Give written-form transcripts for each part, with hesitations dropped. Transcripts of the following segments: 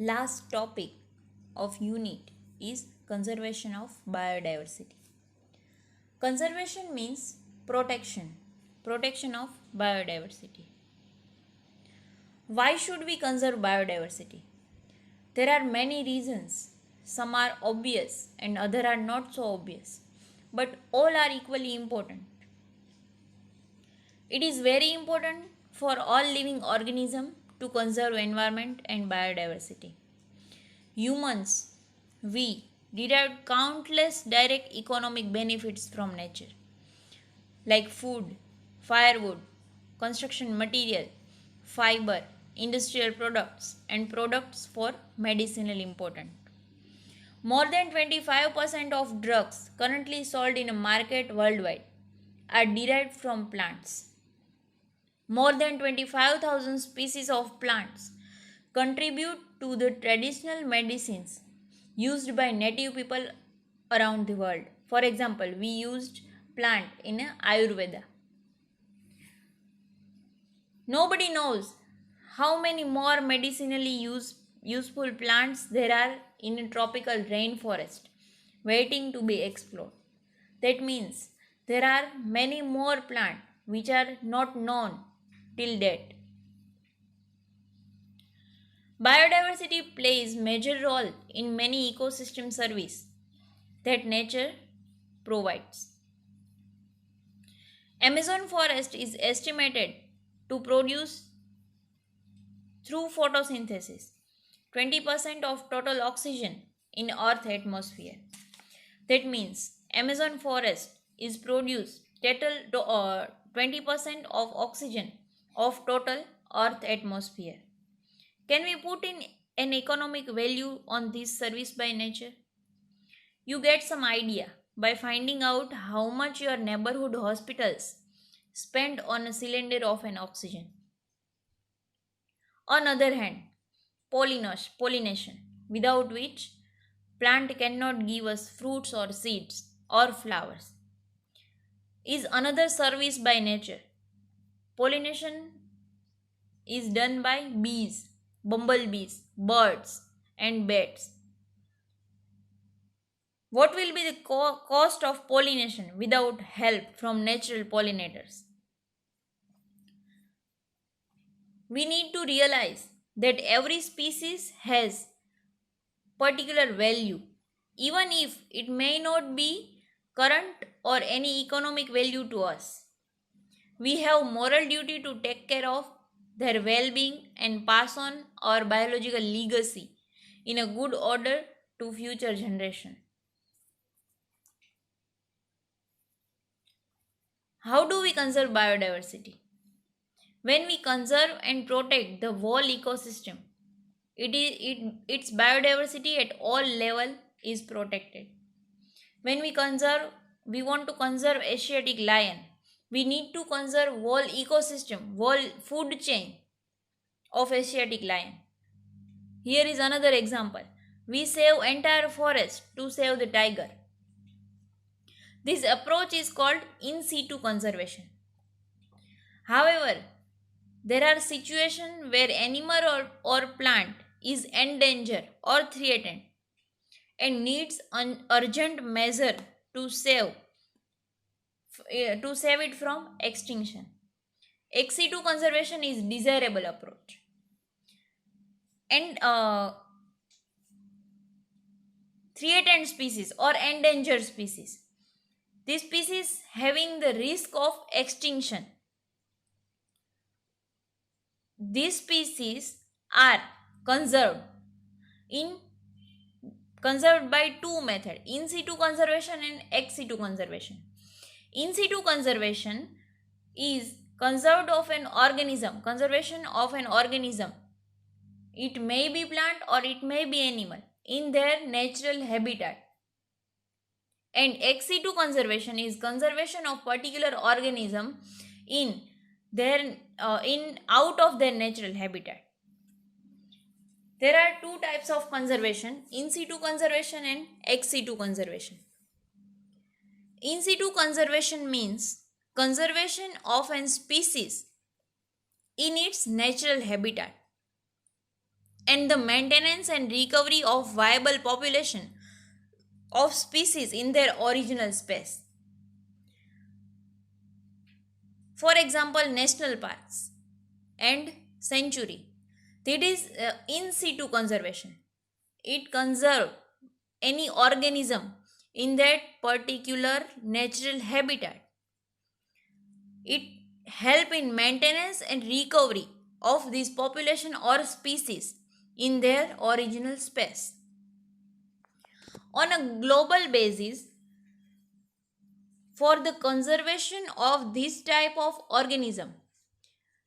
Last topic of unit is conservation of biodiversity. Conservation means protection of biodiversity. Why should we conserve biodiversity? There are many reasons. Some are obvious and other are not so obvious, but all are equally important. It is very important for all living organisms to conserve environment and biodiversity. Humans, we derive countless direct economic benefits from nature, like food, firewood, construction material, fiber, industrial products, and products for medicinal important. More than 25% of drugs currently sold in a market worldwide are derived from plants. More than 25,000 species of plants contribute to the traditional medicines used by native people around the world. For example, we used plant in Ayurveda. Nobody knows how many more medicinally useful plants there are in a tropical rainforest waiting to be explored. That means there are many more plants which are not known till date. Biodiversity plays major role in many ecosystem service that nature provides. Amazon forest is estimated to produce through photosynthesis 20% of total oxygen in earth atmosphere. That means Amazon forest is produced total 20% of oxygen of total earth atmosphere. Can we put in an economic value on this service by nature? You get some idea by finding out how much your neighborhood hospitals spend on a cylinder of an oxygen. On other hand, pollination, without which plant cannot give us fruits or seeds or flowers, is another service by nature. Pollination is done by bees, bumblebees, birds, and bats. What will be the cost of pollination without help from natural pollinators? We need to realize that every species has particular value, even if it may not be current or any economic value to us. We have moral duty to take care of their well-being and pass on our biological legacy in a good order to future generation. How do we conserve biodiversity? When we conserve and protect the whole ecosystem, its biodiversity at all level is protected. When we want to conserve Asiatic lion, we need to conserve whole ecosystem, whole food chain of Asiatic lion. Here is another example. We save entire forest to save the tiger. This approach is called in situ conservation. However, there are situations where animal or plant is endangered or threatened and needs an urgent measure to save it from extinction. Ex situ conservation is desirable approach. And threatened species or endangered species. These species having the risk of extinction. These species are conserved by two methods, in situ conservation and ex situ conservation. In situ conservation is conservation of an organism. It may be plant or it may be animal in their natural habitat. And ex situ conservation is conservation of particular organism in out of their natural habitat. There are two types of conservation, in situ conservation and ex situ conservation. In situ conservation means conservation of an species in its natural habitat. and the maintenance and recovery of viable population of species in their original space. For example, national parks and sanctuary. That is in situ conservation. It conserves any organism in that particular natural habitat. It help in maintenance and recovery of this population or species in their original space. On a global basis, for the conservation of this type of organism,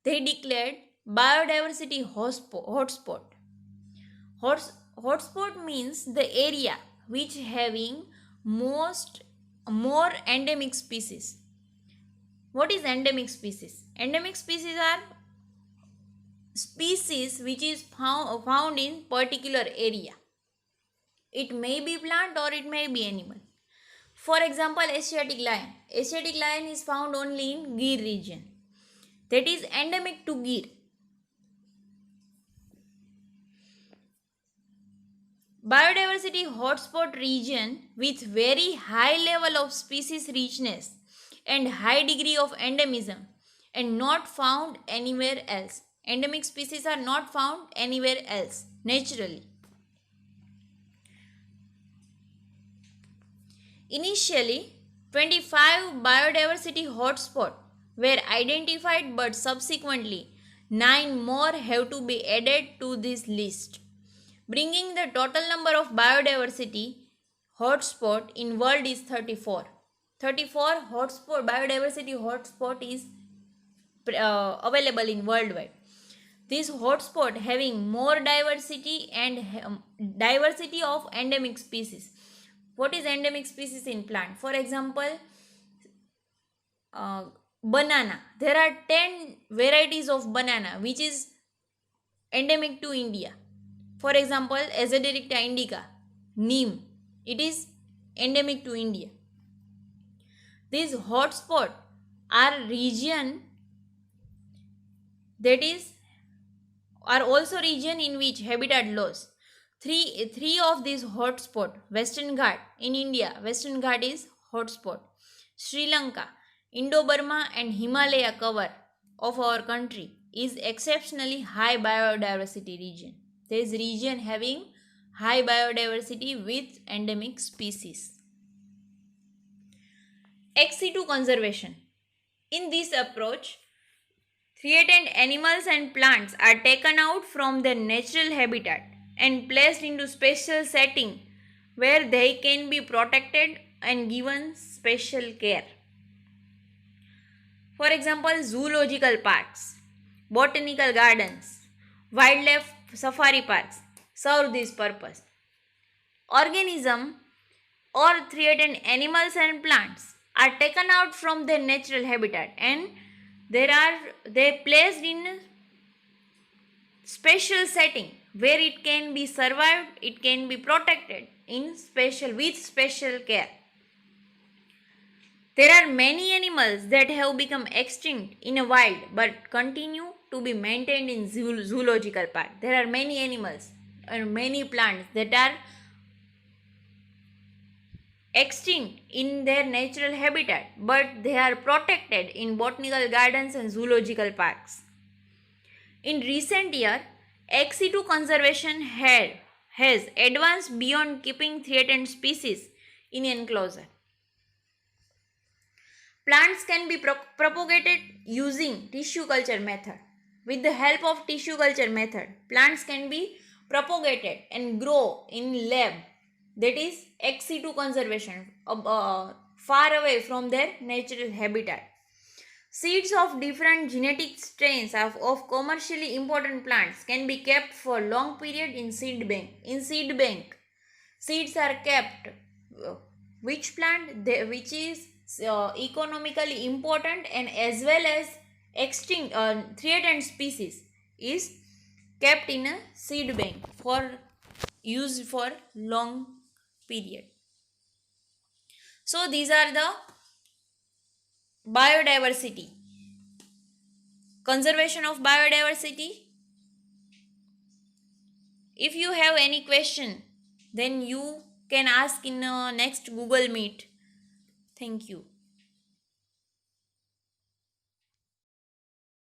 they declared biodiversity hotspot. Hotspot means the area which having more endemic species. What is endemic species? Endemic species are species which is found in particular area. It may be plant or it may be animal. For example, Asiatic lion. Asiatic lion is found only in Gir region. That is endemic to Gir. Biodiversity hotspot region with very high level of species richness and high degree of endemism and not found anywhere else. Endemic species are not found anywhere else naturally. Initially, 25 biodiversity hotspots were identified, but subsequently 9 more have to be added to this list, bringing the total number of biodiversity hotspot in world is 34. 34 biodiversity hotspot is available in worldwide. This hotspot having more diversity and diversity of endemic species. What is endemic species in plant? For example, banana. There are 10 varieties of banana which is endemic to India. For example, Azadirachta indica, neem. It is endemic to India. These hotspots are region that is are also region in which habitat loss. Three of these hotspot: Western Ghat in India, Western Ghat is hotspot. Sri Lanka, Indo-Burma and Himalaya cover of our country is exceptionally high biodiversity region. There is region having high biodiversity with endemic species. Ex situ conservation. In this approach, threatened animals and plants are taken out from their natural habitat and placed into special setting where they can be protected and given special care. For example, zoological parks, botanical gardens, wildlife safari parks serve this purpose. Organisms or threatened animals and plants are taken out from their natural habitat and they placed in special setting where it can be survived, it can be protected in with special care. There are many animals that have become extinct in a wild but continue to be maintained in zoological park. There are many animals and many plants that are extinct in their natural habitat, but they are protected in botanical gardens and zoological parks. In recent years, ex situ conservation has advanced beyond keeping threatened species in enclosure. Plants can be propagated using tissue culture method. With the help of tissue culture method, plants can be propagated and grow in lab. That is ex situ conservation, far away from their natural habitat. Seeds of different genetic strains of commercially important plants can be kept for long period in seed bank. In seed bank, seeds are kept. Which plant? Which is economically important and as well as extinct threatened species is kept in a seed bank for use for long period. So these are the biodiversity, conservation of biodiversity, If you have any question, then you can ask in next Google Meet. Thank you.